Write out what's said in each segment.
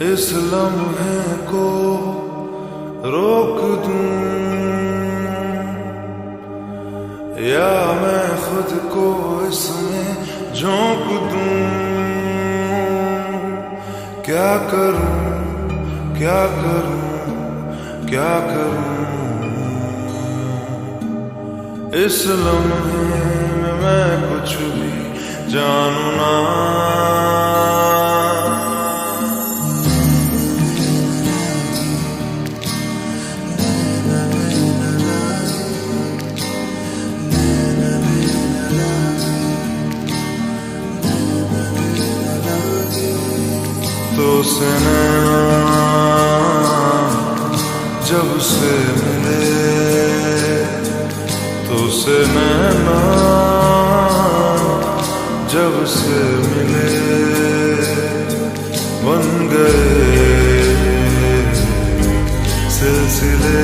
इस लम्हे को रोक दूं या मैं खुद को इसमें झोंक दूं। क्या करूं क्या करूं क्या करूं। इस लम्हे में मैं कुछ भी जानू ना। तो से जब से मिले तो से नैना जब से मिले बन गए सिलसिले।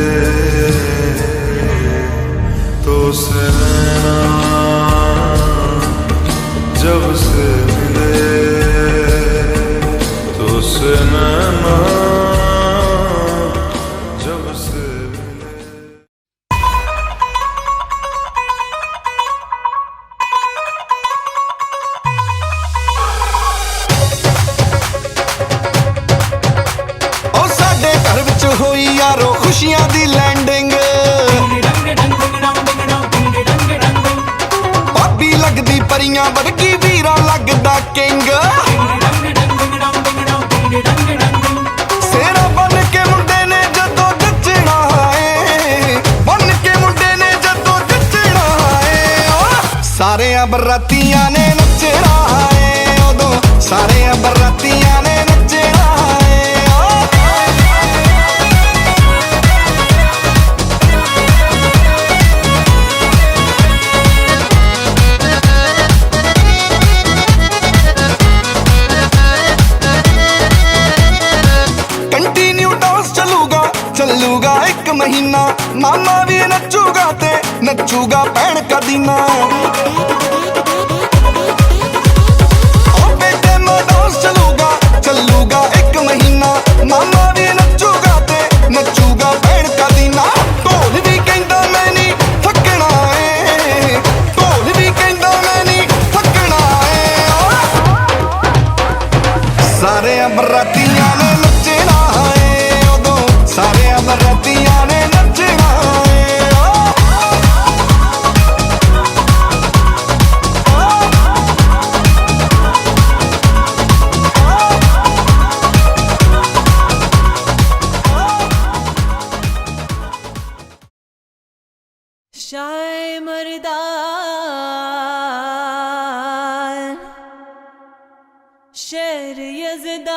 तो से नैना जब से मिले तो से नैना जब से मिले। ओ साडे घर विच होई यारो खुशियां दी लैंडिंग। भाभी लगदी परियां वर्गी वीरा लगदा किंग। सेरा बन के मुंडे ने जदों जचना है, बन के मुंडे ने जदों जचना है। सारे बरातियां ने नचना है उदों, सारे बरातियां ने नचना है। चलूगा एक महीना मामा भी नचूगा ते नचूगा भैन का दीना। बेटे में डांस चलूगा एक महीना मामा भी नचूगा ते नचूगा भैन का दीना। ढोल भी कहंदा मैं नहीं थकना है, ढोल भी कहंदा मैं नहीं थकना है। सारे बरातियां ने नचना है उदों, सारे बरातियां ने नचना है। शाय मर्दान शेर यज़दान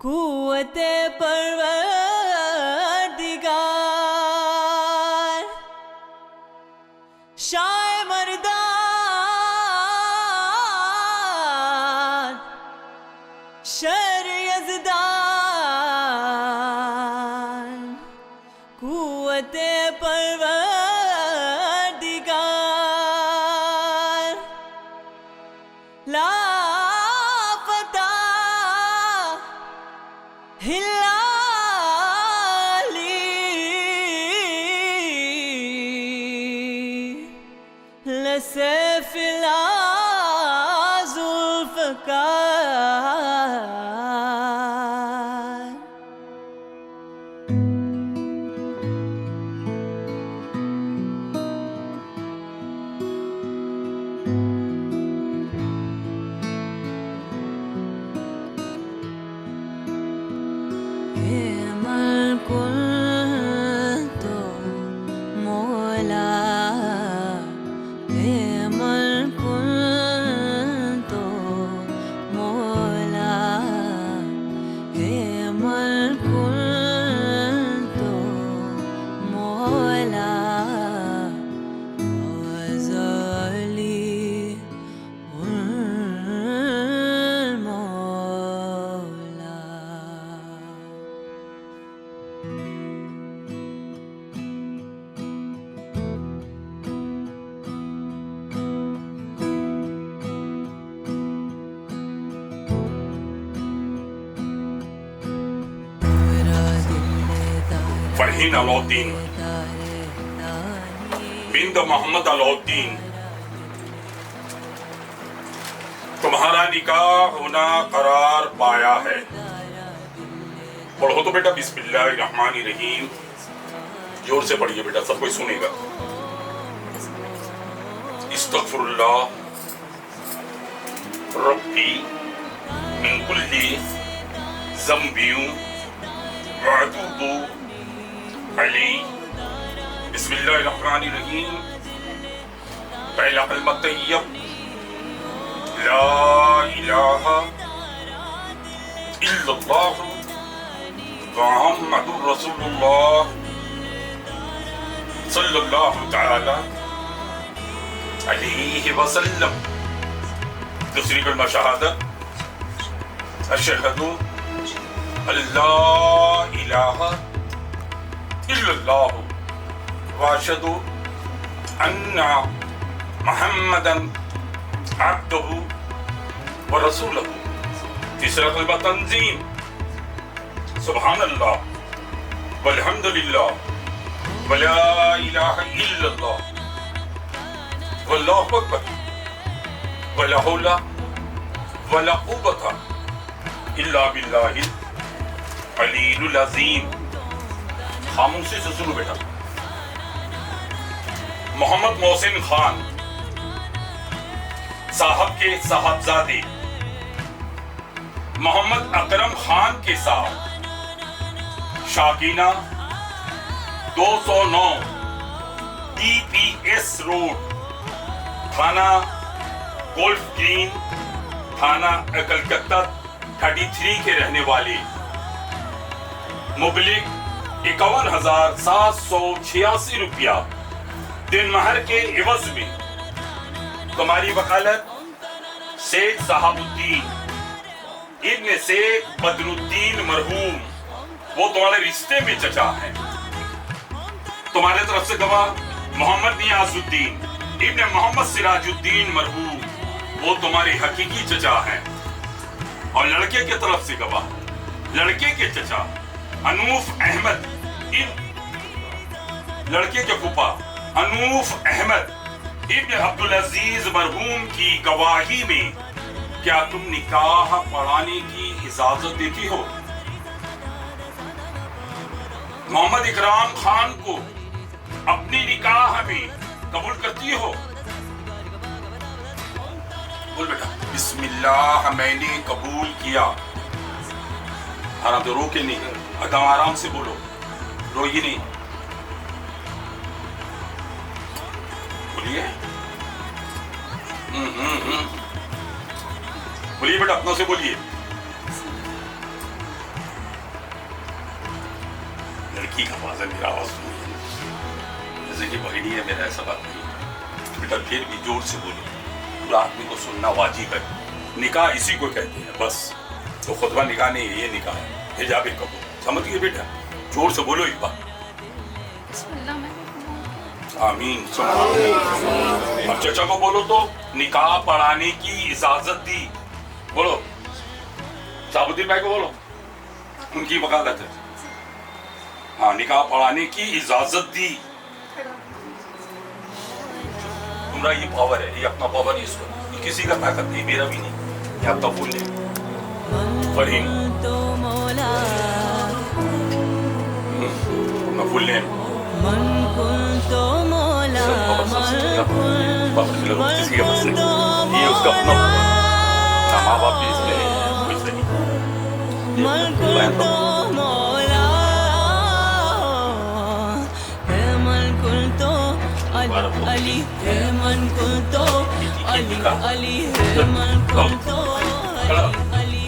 कुव्वते परवरदिगार। शाय मर्दान शेर यज़दान कुव्वते परवरदिगार। लापता हिलाली लसे फिला जुल्फ़कार। मोला फरहीन अलाउद्दीन बिंद मोहम्मद अलाउद्दीन, तुम्हारा निकाह होना करार पाया है। पढ़ो तो बेटा बिस्मिल्लाहिर्रहमानिर्रहीम, जोर से पढ़िए बेटा, सब कोई सुनेगा। इस्तगफिरुल्लाह रब्बी मिन कुल्ली ज़ंबिन व अतूबु अलैहि। बिस्मिल्लाहिर्रहमानिर्रहीम। पहला कलमा तय्यब, ला इलाहा इल्लल्लाह मुहम्मदुर रसूलुल्लाह सल्लल्लाहु तआला अलैहि वसल्लम। दूसरी कलमा शहादत, अशहदु अल्ला इलाहा इल्लल्लाह व अशहदु अन्ना मुहम्मदन अब्दुहु व रसूलुहु। तीसरा कलमा तंजीम, सुब्हानल्लाह वल्हम्दुलिल्लाह वला इलाहा इल्लल्लाह वल्लाहु अकबर वला हौला वला कुव्वता इल्ला बिल्लाहिल अलीयुल अज़ीम। खामोशी से सुनो बेटा। मोहम्मद मोहसिन खान साहब के साहबजादे मोहम्मद अकरम खान के साथ शाकीना 209 DPS रोड, थाना गोल्फ ग्रीन, थाना कलकत्ता 33 के रहने वाले मुबलिक 51,786 रुपया दिन महर के एवज में तुम्हारी वकालत शेख साहबुद्दीन इब्न शेख बदरुद्दीन मरहूम, वो तुम्हारे रिश्ते में चचा है। तुम्हारे तरफ से गवाह मोहम्मद नियाजुद्दीन इब्न मोहम्मद सिराजुद्दीन मरहूम, वो तुम्हारे हकीकी चचा हैं। और लड़के के तरफ से गवाह लड़के के चचा अनूफ अहमद लड़के के फूफा अनूफ अहमद इब्न अब्दुल अजीज मरहूम की गवाही में क्या तुम निकाह पढ़ाने की इजाजत देती हो? मोहम्मद इकराम खान को अपनी निकाह में कबूल करती हो? बोल बेटा। बिस्मिल्लाह, मैंने कबूल किया। आराम से, रो के नहीं, एकदम आराम से बोलो, रोइए नहीं। बोलिए बोलिए बेटा, अपनों से बोलिए। लड़की का आवाज है, मेरा आवाज सुनिए। जैसे कि बहनी है मेरा, ऐसा बात नहीं बेटा, फिर भी जोर से बोलो, पूरा आदमी को सुनना वाजिब है। निकाह इसी को कहते हैं बस, तो खुतबा निकाह नहीं, ये निकाह है, हिजाब कबूल। समझ गए बेटा? जोर से बोलो एक बार। आमीन। अब चचा को बोलो तो निकाह पढ़ाने की इजाजत दी। बोलो साबुद्दीन भाई को बोलो, उनकी वकालत है। हाँ, निकाह पढ़ाने की इजाजत दी। तुम्हारा ये पावर है, ये अपना पावर है, इसको ये किसी का ताकत नहीं, मेरा भी नहीं, ये आपका फुल है। फरहीन फुल नेम ये उसका अपना माँ बाप भी इसमें कुछ नहीं। अली है मन को तो अली अली है मन को तो अली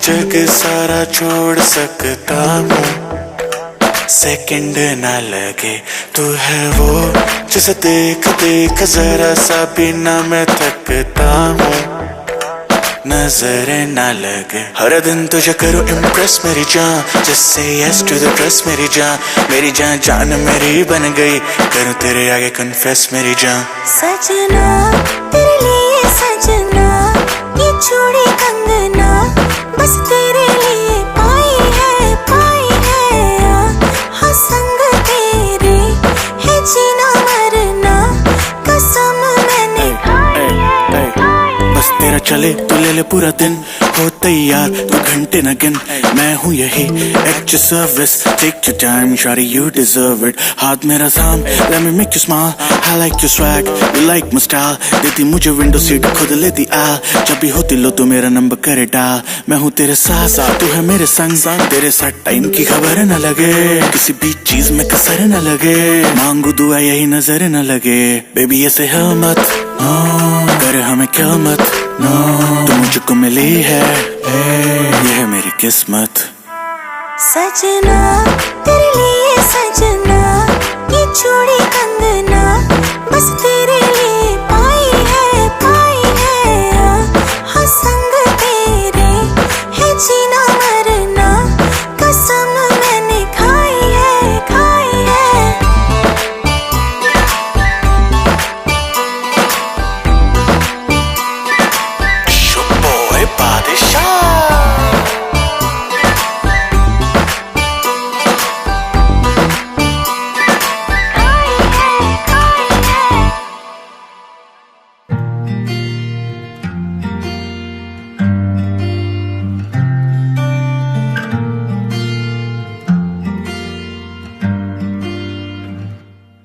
जग सारा छोड़ सकता हूँ, सेकंड ना लगे तू है वो जिसे देख देख जरा सा भी ना मैं थकता हूँ, नजरें ना लगे हर दिन तुझे करूँ इम्प्रेस मेरी जान, जिससे यस टू द ड्रेस मेरी जान जान मेरी बन गई, करूँ तेरे आगे कन्फेस मेरी जान। सजना तेरे लिए सजना, ये चूड़ी कंगना बस तेरे लिए पाई है हाँ संग तेरे है जीना मरना, कसम मैंने खाई है। बस तेरा चले तो ले ले पूरा दिन, हो तैयार तू घंटे न गिन, मैं हूँ यही at your service, take your time shorty you deserve it, हाथ मेरा थाम let me make you smile, I like your swag you like my style, देती मुझे विंडो सीट खुद लेती आ, जब भी होती लो तो मेरा नंबर करे डाल, मैं हूँ तेरे साथ तू है मेरे संग, तेरे साथ टाइम की खबर न लगे, किसी भी चीज में कसर न लगे, मांगू दुआ यही नजर न लगे, बेबी ऐसे है मत कर हमें क्या मत, तू मुझको मिली है ये है मेरी किस्मत। सजना तेरे लिए सजना, ये चूड़ी कंगना बस तेरे लिए पाई है हाँ संग तेरे है जीना मरना, कसम मैंने खाई है।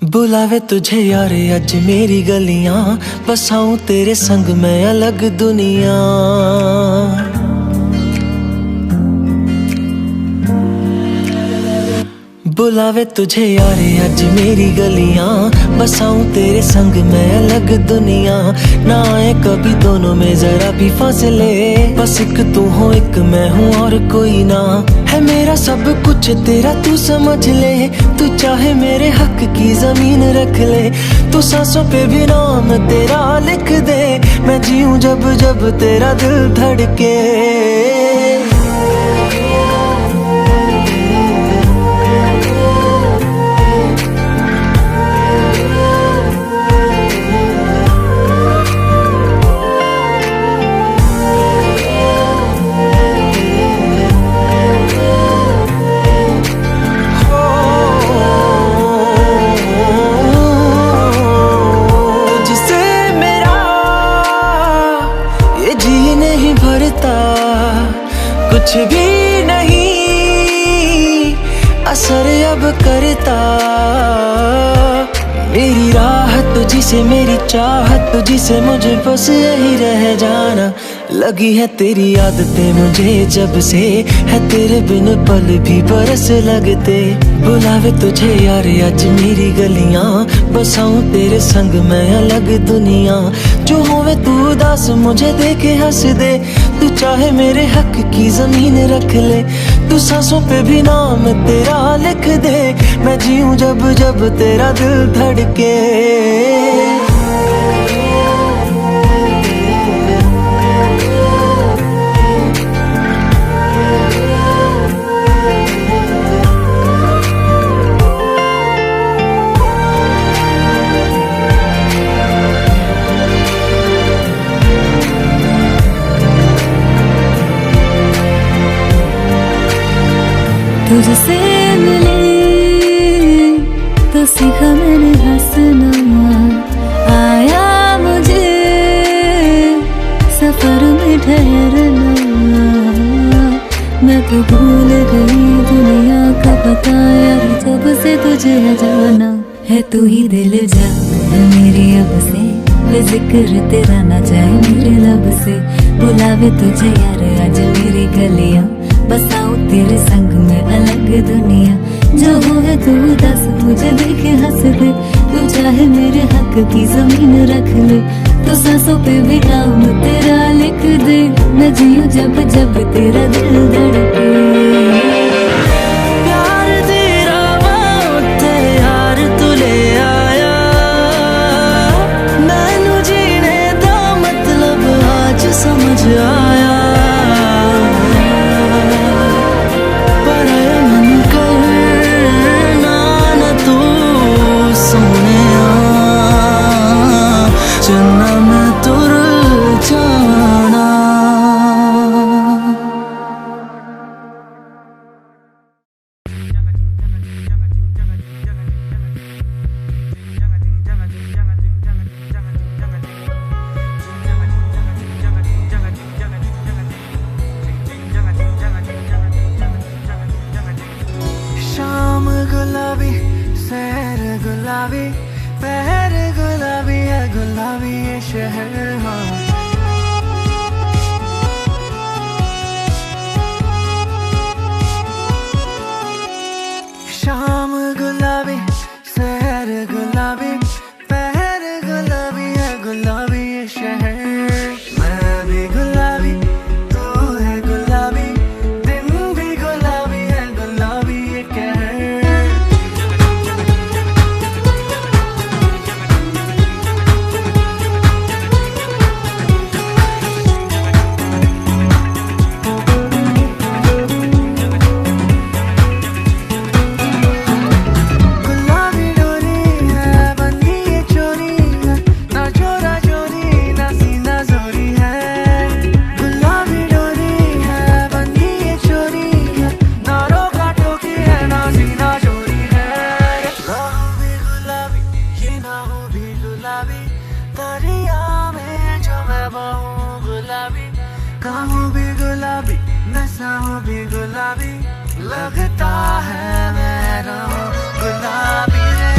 बुलावे तुझे यार आज मेरी गलियां, बसाऊं तेरे संग मैं अलग दुनिया, बुलावे तुझे यार आज मेरी गलियां, बसाऊं तेरे संग मैं अलग दुनिया, ना आए कभी दोनों में जरा भी फासले, बस एक तू हो एक मैं हूँ और कोई ना, है मेरा सब कुछ तेरा तू समझ ले, तू चाहे मेरे हक की जमीन रख ले, तू सांसों पे भी नाम तेरा लिख दे, मैं जीऊं जब जब तेरा दिल धड़के। कुछ भी नहीं असर अब करता, मेरी राह तुझी से मेरी चाहत तुझी से, मुझे बस यही रह जाना, लगी है तेरी आदतें मुझे जब से, है तेरे बिन पल भी बरस लगते, बुलावे तुझे यार आज मेरी गलियां, बसाऊं तेरे संग मैं अलग दुनिया, जो होवे तू उदास मुझे देखे हंस दे, तू चाहे मेरे हक की जमीन रख ले, तू सांसों पे भी नाम तेरा लिख दे, मैं जीऊं जब जब तेरा दिल धड़के। तुझसे मिले तो सीखा मैंने हंसना, आया मुझे सफर में ठहरना, मैं तो भूल गई दुनिया का पता यार, जब से तुझे है जाना, है तू ही दिल जा मेरी अब से, जिक्र तेरा ना जाए मेरे लब से, बुलावे तुझे यार आज मेरी गलियां, बसाऊं तेरे संग में अलग दुनिया, जो होवे तू दस मुझे देखे हंस दे, तू चाहे मेरे हक की जमीन रख ले, तो सांसों पे भी नाम तेरा लिख दे, मैं जीऊं जब जब तेरा दिल धड़के। प्यार तेरा वास्ते यार तू ले आया, मैनू जीने दा मतलब आज समझ आया। पर मन करना न तू सोनिया, चन्ना मैं तुर जाना। शाम गुलाबी, सैर गुलाबी, पहर गुलाबी है, गुलाबी ये शहर। हाँ शाम गुलाबी, सैर गुलाबी, पहर गुलाबी है, गुलाबी ये शहर। मैं भी गुलाबी, तू है गुलाबी, दिन भी गुलाबी है, गुलाबी ये कहर। गुलाबी डोरी है, बंदी ये चोरी है, ना चोरा चोरी ना सीना जोरी है। गुलाबी डोरी है, बंदी ये चोरी है, ना रोका टोकी है, ना सीना चोरी है। ना हो भी गुलाबी, ये ना हो भी गुलाबी, दरिया में जो मैं बहूं गुलाबी। कहूँ भी गुलाबी, नशा हो भी गुलाबी, लगता है मैं रहूं गुलाबी रे।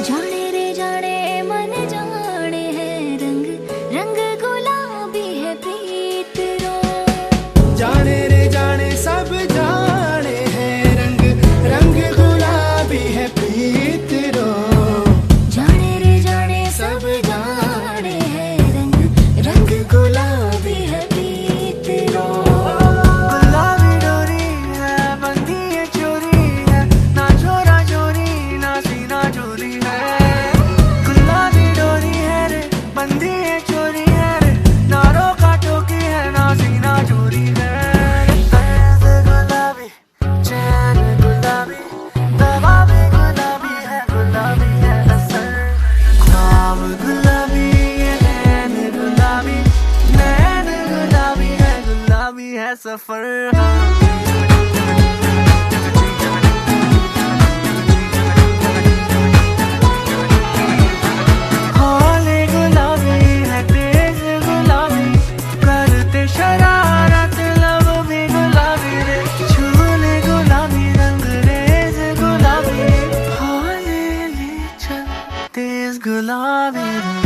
जाने रे जाने मन जाने है रंग, रंग गुलाबी है प्रीत रो। जाने रे जाने सब जाने हैं रंग, रंग गुलाबी है प्रीत रो। जाने रे जाने सब जाने है रंग, रंग गुलाबी है प्रीत रो। गुलाबी डोरी है, बंदी ये चोरी है, ना चोरा चोरी ना सीना चोरी है। गुलाबी डोरी है रे, बंदी ये चोरी है रे, ना रोका टोकी है, ना सीना चोरी है। तैज़ गुलाबी, चैन गुलाबी, दवा भी गुलाबी है, गुलाबी है असर। ख्वाब गुलाबी, ये नैन गुलाबी, नैन गुलाबी है, गुलाबी है सफर। हौले गुलाबी है, तेज गुलाबी, करते शरारत लब भी गुलाबी रे। छूले गुलाबी, रंग रेज गुलाबी, हौले ले चल तेज गुलाबी रे।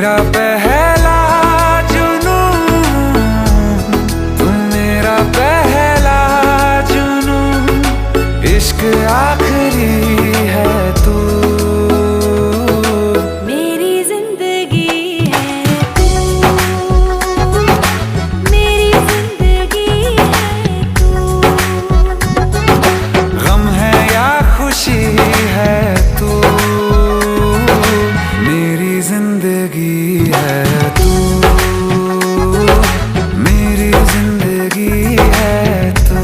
मेरा पहला जुनून, तू मेरा पहला जुनून, इश्क आखिरी है तू। मेरी जिंदगी है तू, मेरी जिंदगी है तू। गम है या खुशी है तू, मेरी जिंदगी है तू, मेरी जिंदगी है तू।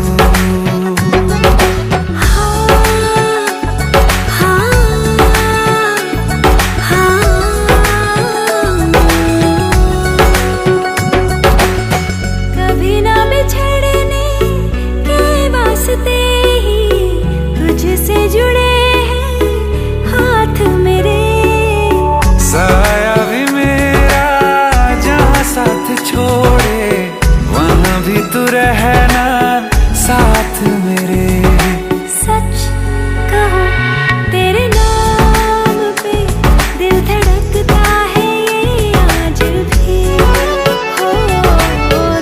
कभी ना बिछड़ने के वास्ते ही तुझसे जुड़े हैं हाथ मेरे। साया भी मेरा जहाँ साथ छोड़े, वहाँ भी तू रहना साथ मेरे। सच कहो तेरे नाम पे दिल धड़कता है ये आज भी। हो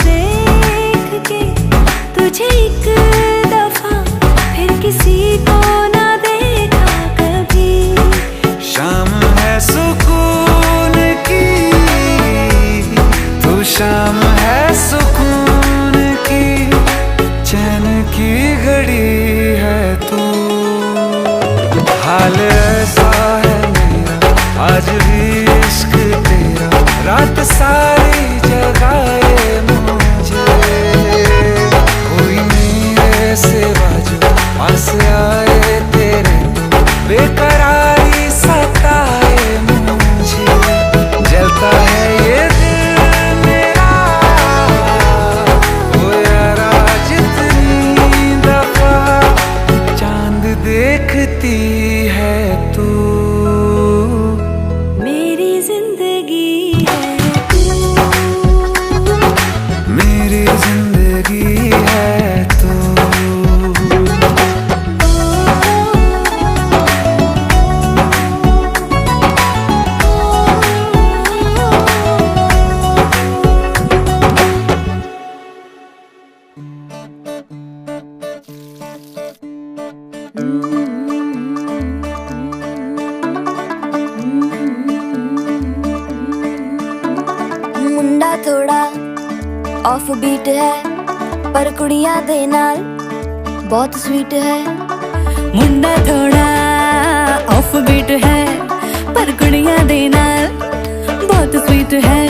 देख के तुझे एक दफा फिर किसी को ना देखा कभी। शाम है सुकून की, तू शाम है सुकून की, चैन की घड़ी है तू। हाल ऐसा है मेरा आज भी इश्क तेरा, रात सारी जगाए मुझे। कोई मेरे सिवा जो पास आए तेरे, तो बेकरारी सताए मुझे। जलता है ये दिल मेरा, ओ यारा जितनी दफा चांद देखती है तू। मेरी जिंदगी है तू, मेरी जिंदगी है तू। ਮੁੰਡਾ ਥੋੜਾ ਆਫ ਬੀਟ ਹੈ ਪਰ ਕੁੜੀਆਂ ਦੇ ਨਾਲ ਬਹੁਤ ਸਵੀਟ ਹੈ। मुंडा थोड़ा ऑफ बीट है पर कुड़ियां दे नाल बहुत स्वीट है।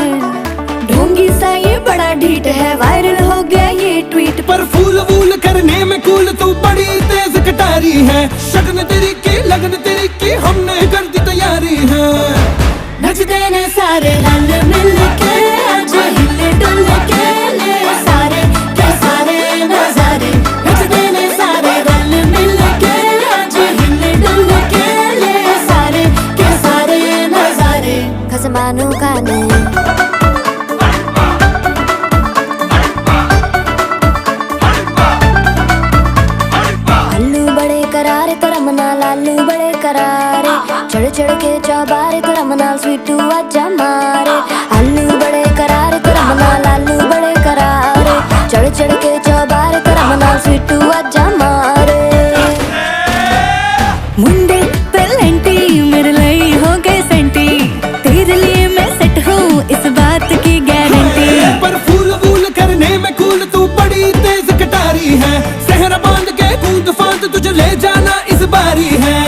ढोंगी सा ये बड़ा ढीठ है, वायरल हो गया ये ट्वीट। पर फूल वूल करने में कूल तू बड़ी तेज कटारी है। शगन तेरी की लगन तेरी की हमने कर दी तैयारी है। नचते ने सारे रल मिल के आज हिले डुल के ले सारे के सारे नजारे। नचते ने सारे रल मिल के आज हिले डुल के ले सारे के सारे नजारे। खसमानू खाने आलू बड़े करारे तो रमना लालू बड़े करारे। चढ़ चढ़ के चौबारे तो रमना स्वीटू आजा मारे। आलू बड़े करारे तो रमना लालू बड़े करारे। चढ़ चढ़ के चौबारे तो रमना स्वीटू आजा मारे। मुंडे पेलेंटी मेरे लिए हो गए सेंटी, तेरे लिए मैं सेट हूँ इस बात की गारंटी। पर फूल वूल करने में कूल तू बड़ी तेज कटारी है। सहरा बांध के कूद फांद तुझे ले जाना इस बारी है।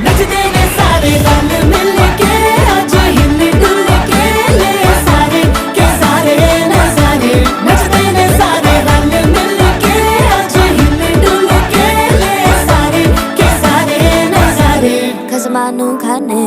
नचते ने सारे रल मिल के आज हिले डुल के ले सारे के सारे नजारे। नचते ने सारे रल मिल के आज हिले डुल के ले सारे के सारे नजारे। खसमानू खाने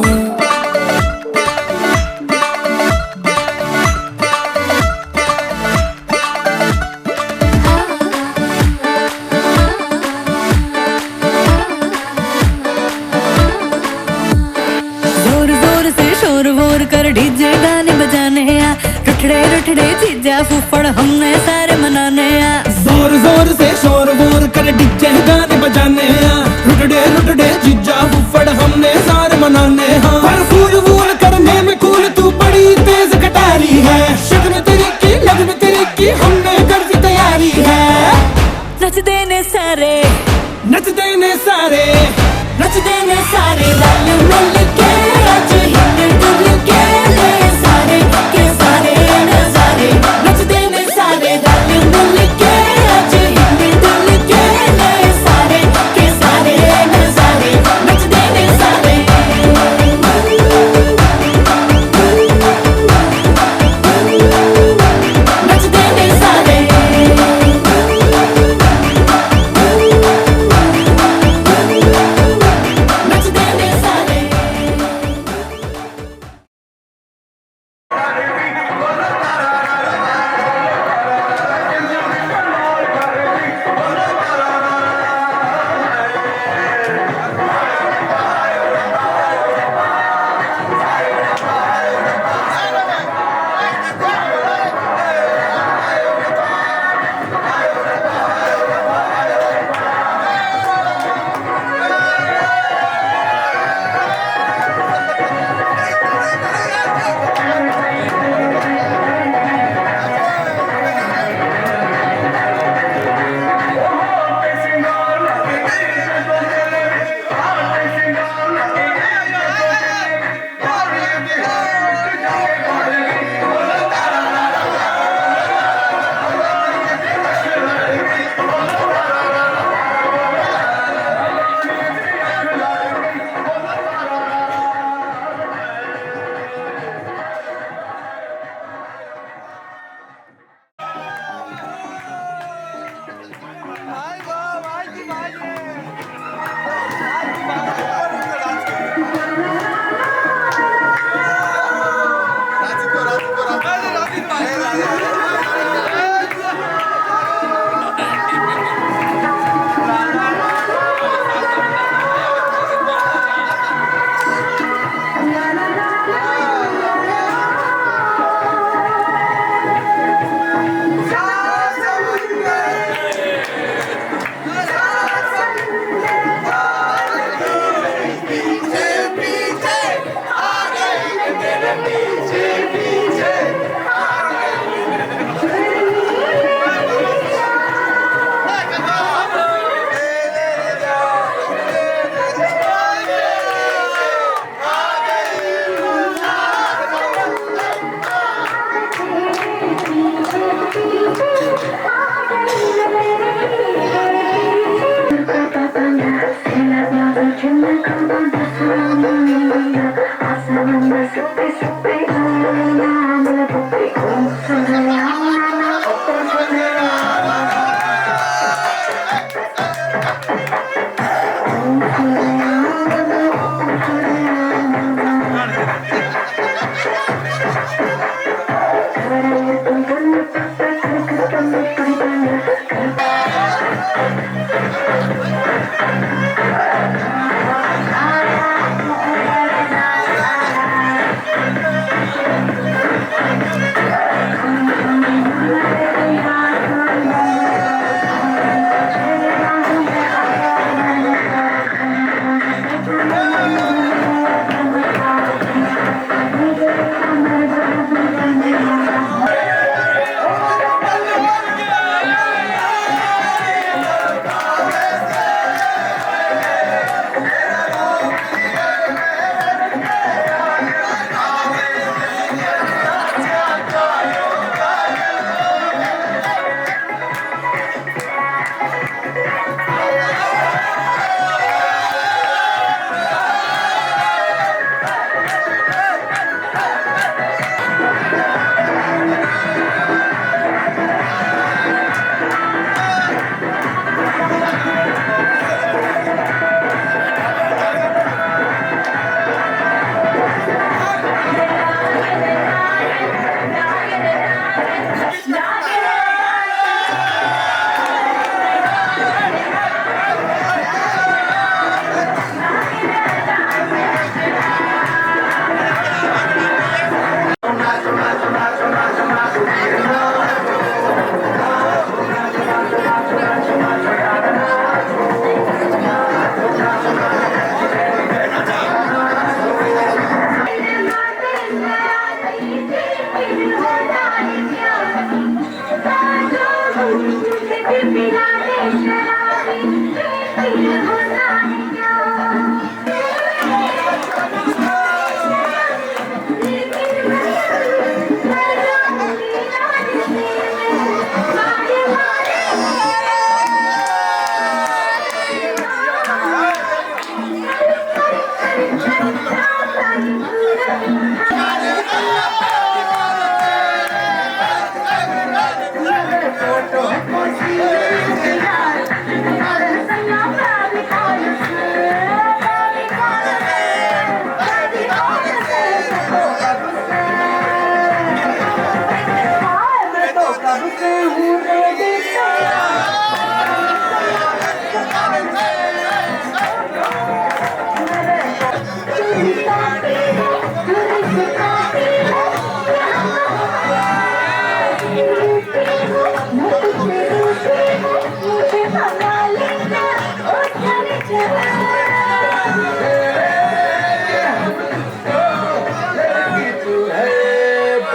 जोर जोर से शोर वोर कर डीजे गाने बजाने आ। रुठड़े रुठड़े चीजा फूफड़ हमने सारे मनाने आ। जोर जोर से शोर वोर कर डीजे गाने बजाने हैं। रुटड़े रुटड़े जीजा फुफड़ हमने सारे मनाने हैं। पर फूल वूल करने में कूल तू बड़ी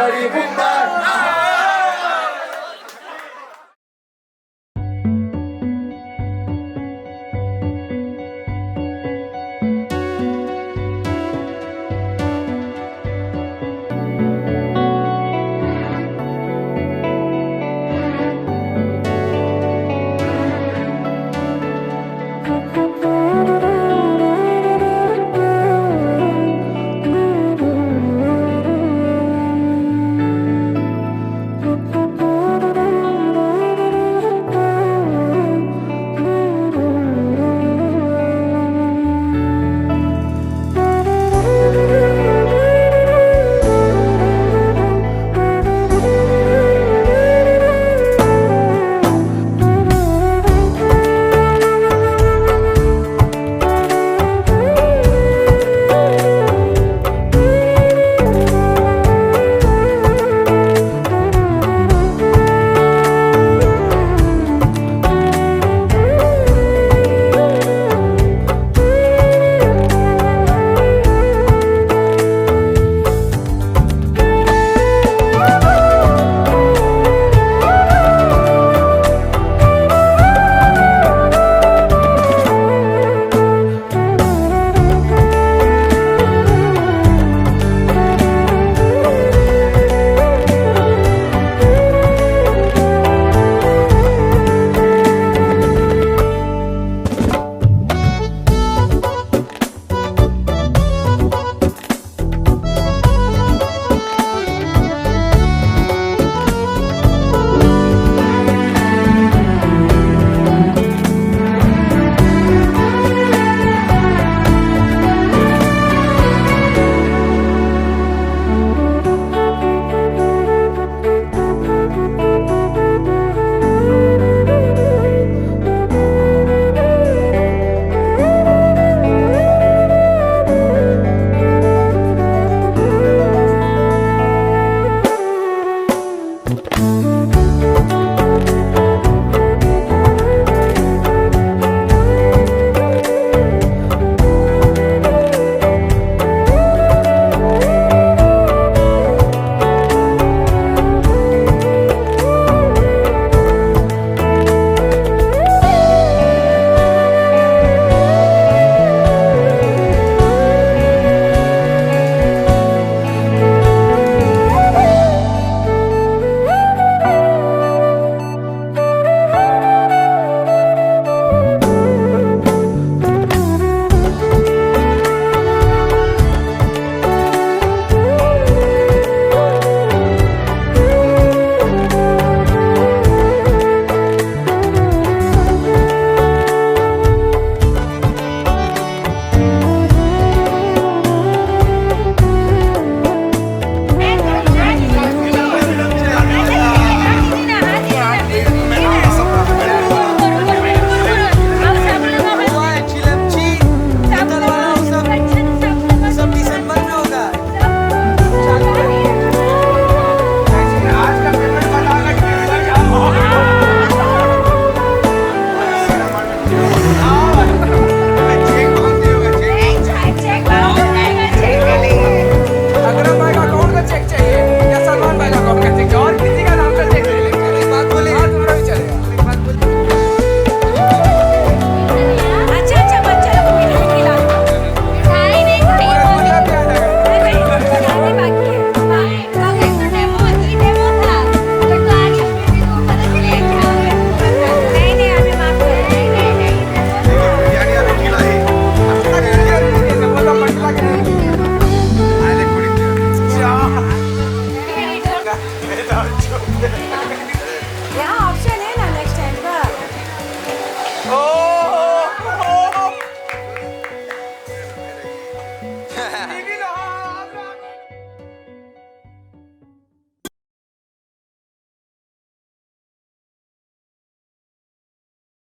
बड़ी बुंदा